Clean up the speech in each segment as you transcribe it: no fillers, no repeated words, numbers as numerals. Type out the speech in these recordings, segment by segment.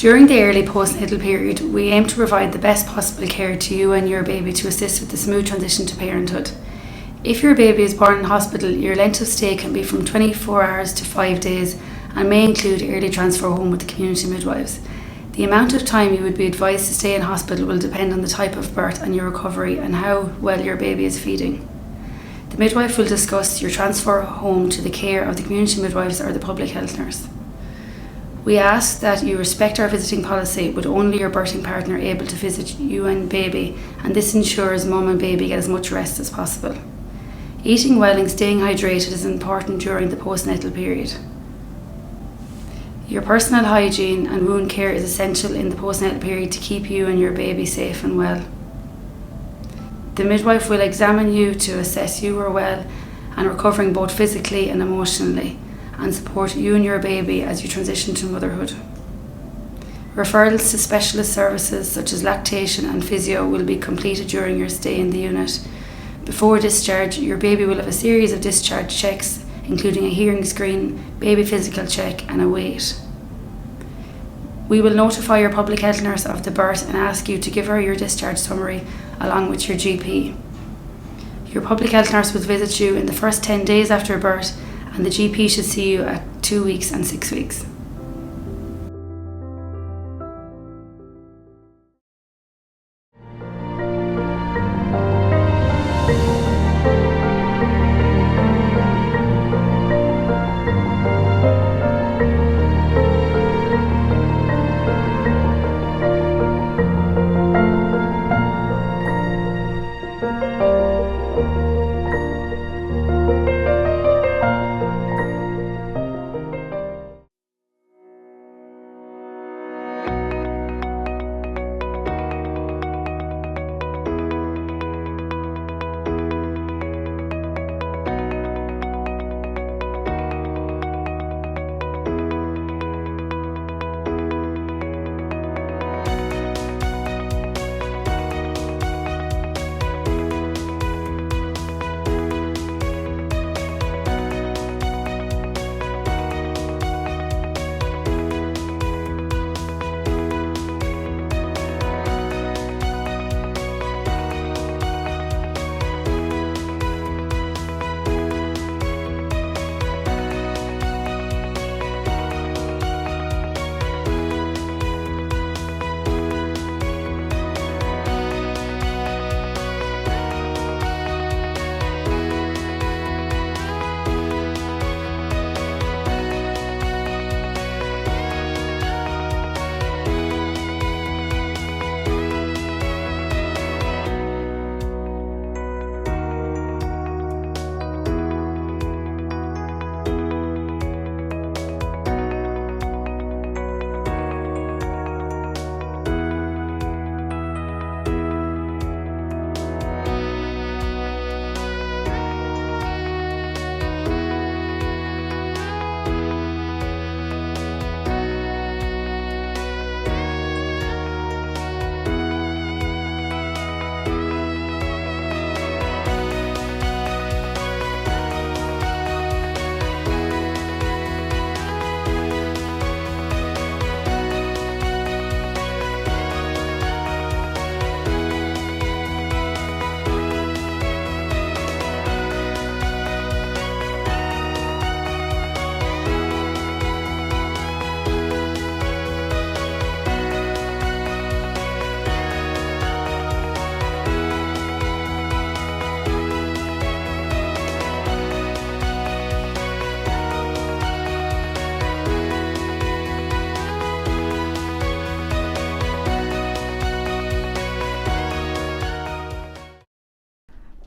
During the early postnatal period, we aim to provide the best possible care to you and your baby to assist with the smooth transition to parenthood. If your baby is born in hospital, your length of stay can be from 24 hours to 5 days and may include early transfer home with the community midwives. The amount of time you would be advised to stay in hospital will depend on the type of birth and your recovery and how well your baby is feeding. The midwife will discuss your transfer home to the care of the community midwives or the public health nurse. We ask that you respect our visiting policy with only your birthing partner able to visit you and baby, and this ensures mum and baby get as much rest as possible. Eating well and staying hydrated is important during the postnatal period. Your personal hygiene and wound care is essential in the postnatal period to keep you and your baby safe and well. The midwife will examine you to assess you are well and recovering both physically and emotionally, and support you and your baby as you transition to motherhood. Referrals to specialist services such as lactation and physio will be completed during your stay in the unit. Before discharge, your baby will have a series of discharge checks, including a hearing screen, baby physical check and a weight. We will notify your public health nurse of the birth and ask you to give her your discharge summary along with your GP. Your public health nurse will visit you in the first 10 days after birth, and the GP should see you at 2 weeks and 6 weeks.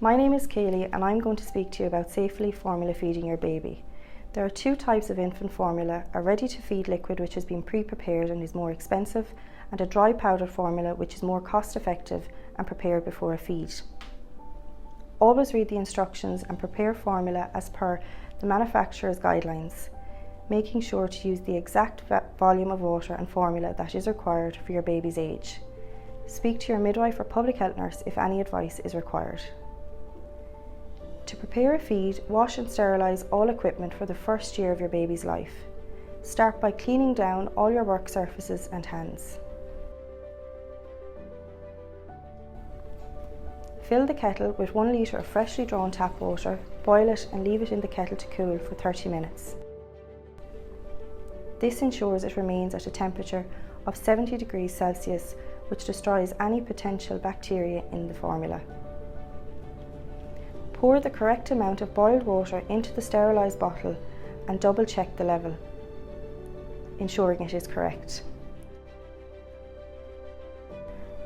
My name is Kaylee and I'm going to speak to you about safely formula feeding your baby. There are two types of infant formula, a ready-to-feed liquid which has been pre-prepared and is more expensive, and a dry powdered formula which is more cost-effective and prepared before a feed. Always read the instructions and prepare formula as per the manufacturer's guidelines, making sure to use the exact volume of water and formula that is required for your baby's age. Speak to your midwife or public health nurse if any advice is required. To prepare a feed, wash and sterilise all equipment for the first year of your baby's life. Start by cleaning down all your work surfaces and hands. Fill the kettle with 1 litre of freshly drawn tap water, boil it and leave it in the kettle to cool for 30 minutes. This ensures it remains at a temperature of 70 degrees Celsius, which destroys any potential bacteria in the formula. Pour the correct amount of boiled water into the sterilised bottle and double check the level, ensuring it is correct.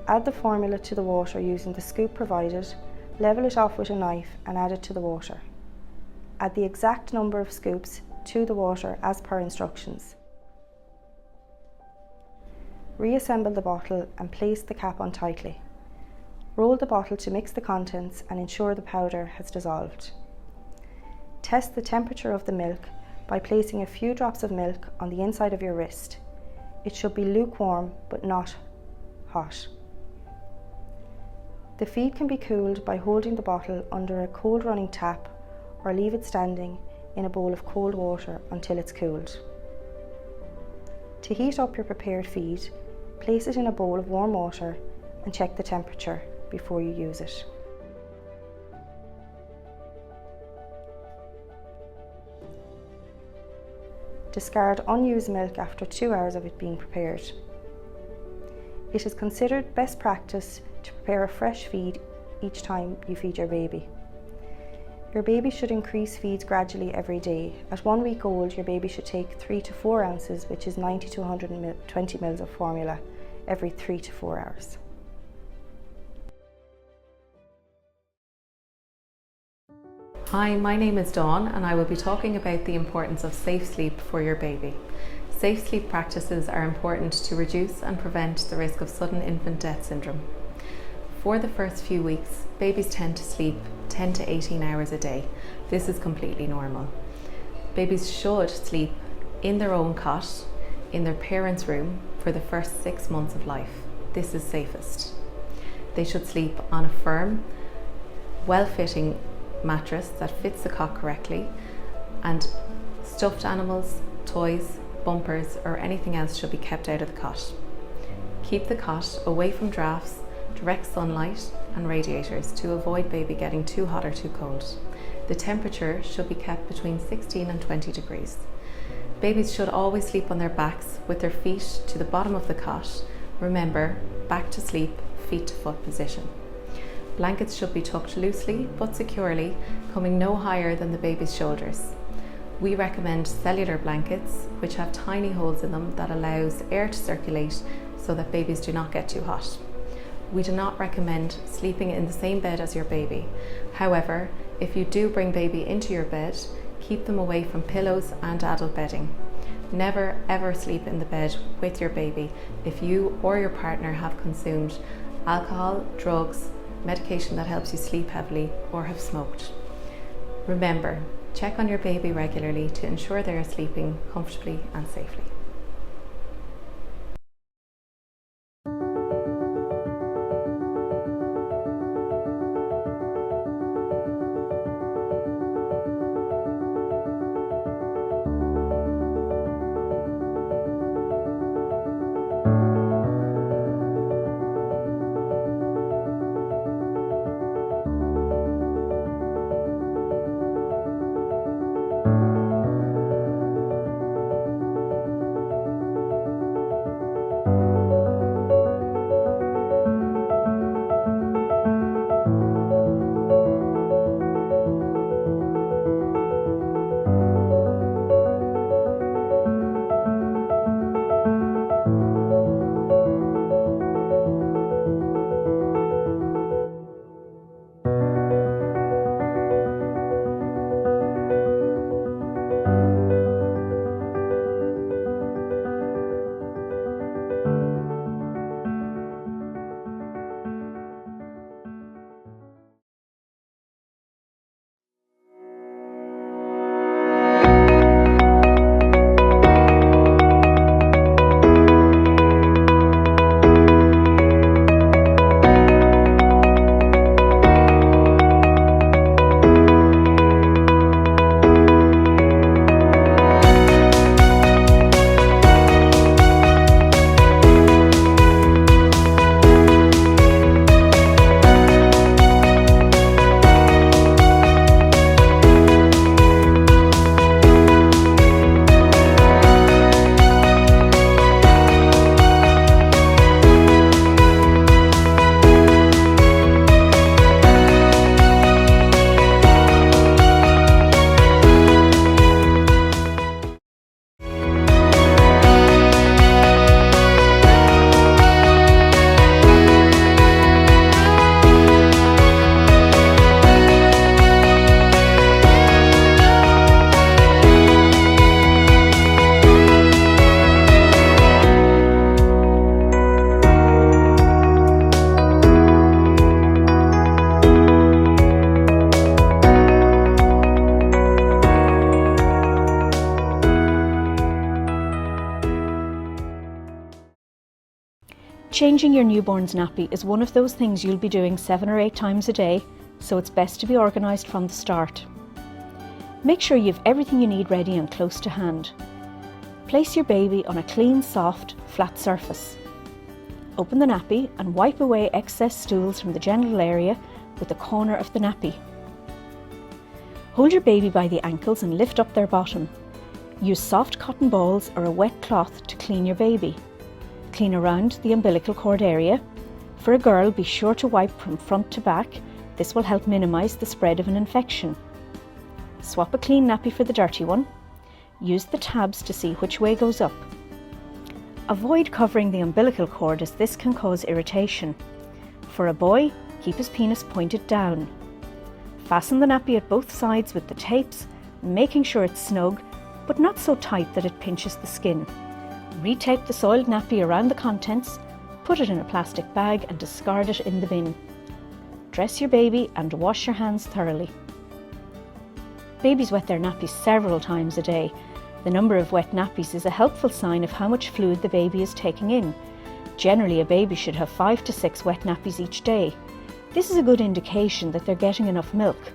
Add the formula to the water using the scoop provided, level it off with a knife and add it to the water. Add the exact number of scoops to the water as per instructions. Reassemble the bottle and place the cap on tightly. Roll the bottle to mix the contents and ensure the powder has dissolved. Test the temperature of the milk by placing a few drops of milk on the inside of your wrist. It should be lukewarm but not hot. The feed can be cooled by holding the bottle under a cold running tap or leave it standing in a bowl of cold water until it's cooled. To heat up your prepared feed, place it in a bowl of warm water and check the temperature before you use it. Discard unused milk after 2 hours of it being prepared. It is considered best practice to prepare a fresh feed each time you feed your baby. Your baby should increase feeds gradually every day. At 1 week old, your baby should take 3 to 4 ounces, which is 90 to 120 ml of formula, every 3 to 4 hours. Hi, my name is Dawn and I will be talking about the importance of safe sleep for your baby. Safe sleep practices are important to reduce and prevent the risk of sudden infant death syndrome. For the first few weeks, babies tend to sleep 10 to 18 hours a day. This is completely normal. Babies should sleep in their own cot, in their parents' room for the first 6 months of life. This is safest. They should sleep on a firm, well-fitting mattress that fits the cot correctly, and stuffed animals, toys, bumpers or anything else should be kept out of the cot. Keep the cot away from drafts, direct sunlight and radiators to avoid baby getting too hot or too cold. The temperature should be kept between 16 and 20 degrees. Babies should always sleep on their backs with their feet to the bottom of the cot. Remember, back to sleep, feet to foot position. Blankets should be tucked loosely but securely, coming no higher than the baby's shoulders. We recommend cellular blankets, which have tiny holes in them that allows air to circulate so that babies do not get too hot. We do not recommend sleeping in the same bed as your baby. However, if you do bring baby into your bed, keep them away from pillows and adult bedding. Never ever sleep in the bed with your baby if you or your partner have consumed alcohol, drugs, medication that helps you sleep heavily, or have smoked. Remember, check on your baby regularly to ensure they are sleeping comfortably and safely. Changing your newborn's nappy is one of those things you'll be doing 7 or 8 times a day, so it's best to be organised from the start. Make sure you have everything you need ready and close to hand. Place your baby on a clean, soft, flat surface. Open the nappy and wipe away excess stools from the genital area with the corner of the nappy. Hold your baby by the ankles and lift up their bottom. Use soft cotton balls or a wet cloth to clean your baby. Clean around the umbilical cord area. For a girl, be sure to wipe from front to back. This will help minimise the spread of an infection. Swap a clean nappy for the dirty one. Use the tabs to see which way goes up. Avoid covering the umbilical cord as this can cause irritation. For a boy, keep his penis pointed down. Fasten the nappy at both sides with the tapes, making sure it's snug, but not so tight that it pinches the skin. Retape the soiled nappy around the contents, put it in a plastic bag and discard it in the bin. Dress your baby and wash your hands thoroughly. Babies wet their nappies several times a day. The number of wet nappies is a helpful sign of how much fluid the baby is taking in. Generally, a baby should have 5 to 6 wet nappies each day. This is a good indication that they're getting enough milk.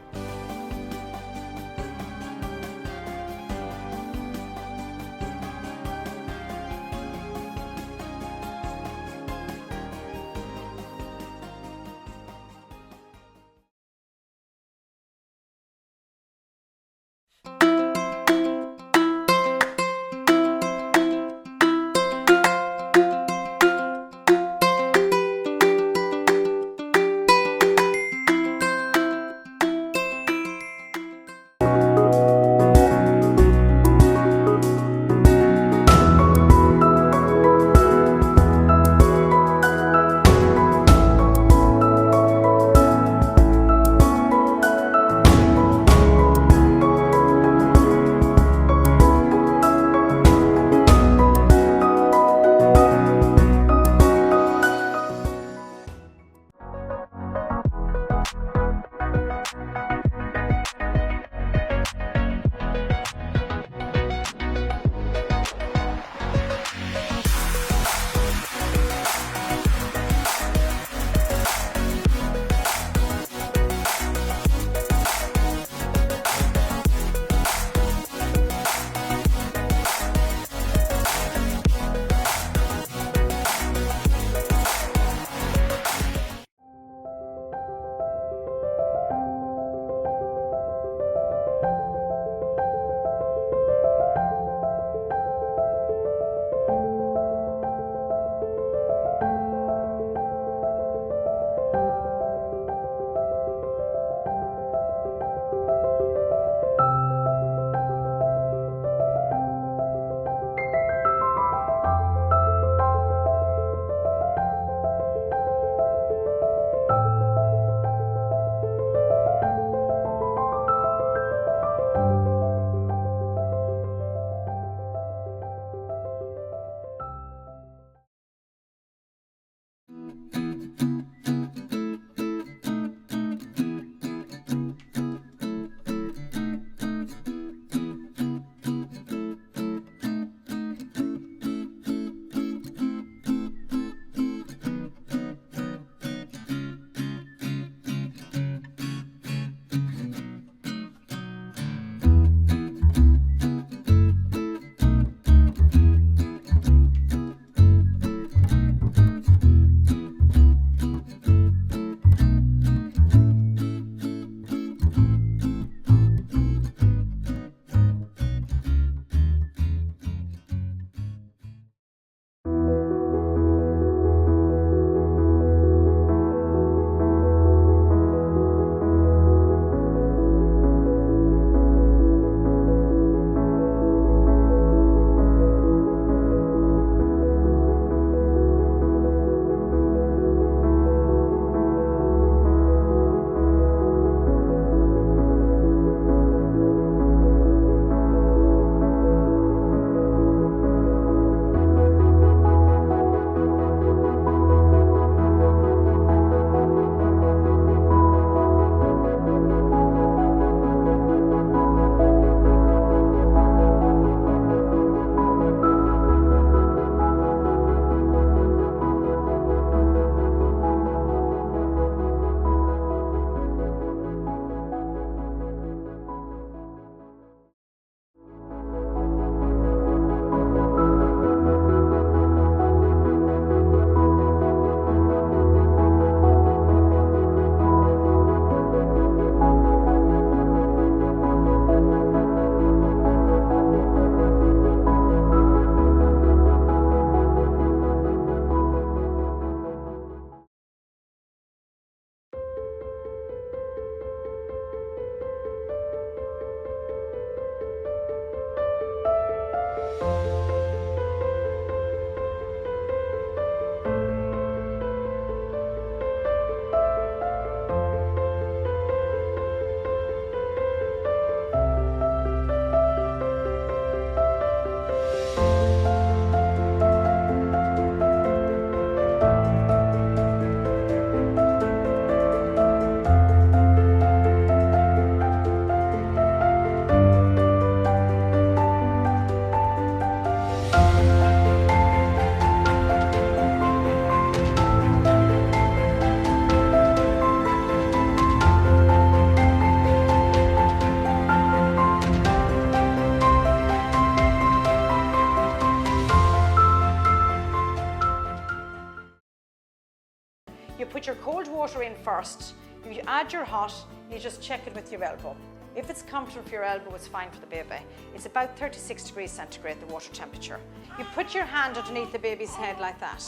You put your cold water in first, you add your hot, you just check it with your elbow. If it's comfortable for your elbow, it's fine for the baby. It's about 36 degrees centigrade, the water temperature. You put your hand underneath the baby's head like that.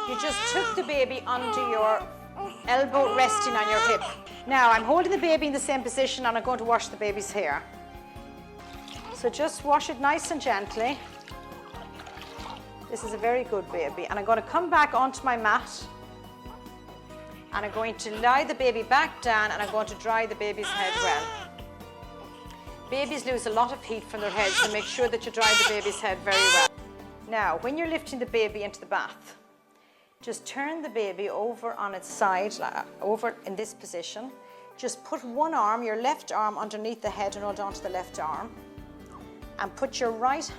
You just took the baby under your elbow resting on your hip. Now I'm holding the baby in the same position and I'm going to wash the baby's hair. So just wash it nice and gently. This is a very good baby. And I'm going to come back onto my mat and I'm going to lie the baby back down and I'm going to dry the baby's head well. Babies lose a lot of heat from their heads, so make sure that you dry the baby's head very well. Now, when you're lifting the baby into the bath, just turn the baby over on its side, over in this position. Just put one arm, your left arm, underneath the head and hold on to the left arm. And put your right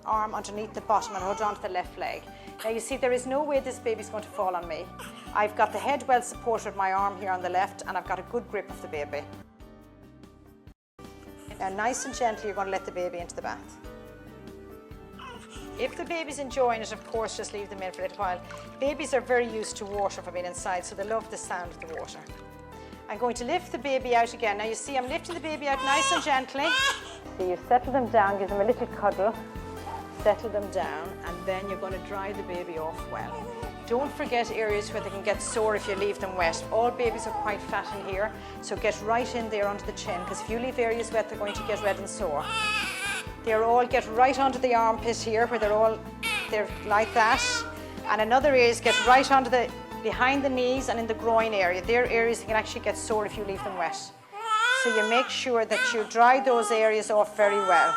arm underneath the bottom and hold on to the left leg. Now you see there is no way this baby's going to fall on me. I've got the head well supported with my arm here on the left and I've got a good grip of the baby. Now nice and gently you're going to let the baby into the bath. If the baby's enjoying it, of course, just leave them in for a little while. Babies are very used to water from being inside, so they love the sound of the water. I'm going to lift the baby out again. Now you see I'm lifting the baby out nice and gently. So you settle them down, give them a little cuddle, settle them down, and then you're going to dry the baby off well. Don't forget areas where they can get sore if you leave them wet. All babies are quite fat in here, so get right in there under the chin, because if you leave areas wet, they're going to get red and sore. Get right onto the armpit here, where they're like that. And another area is get right onto behind the knees and in the groin area. They're areas that can actually get sore if you leave them wet. So you make sure that you dry those areas off very well.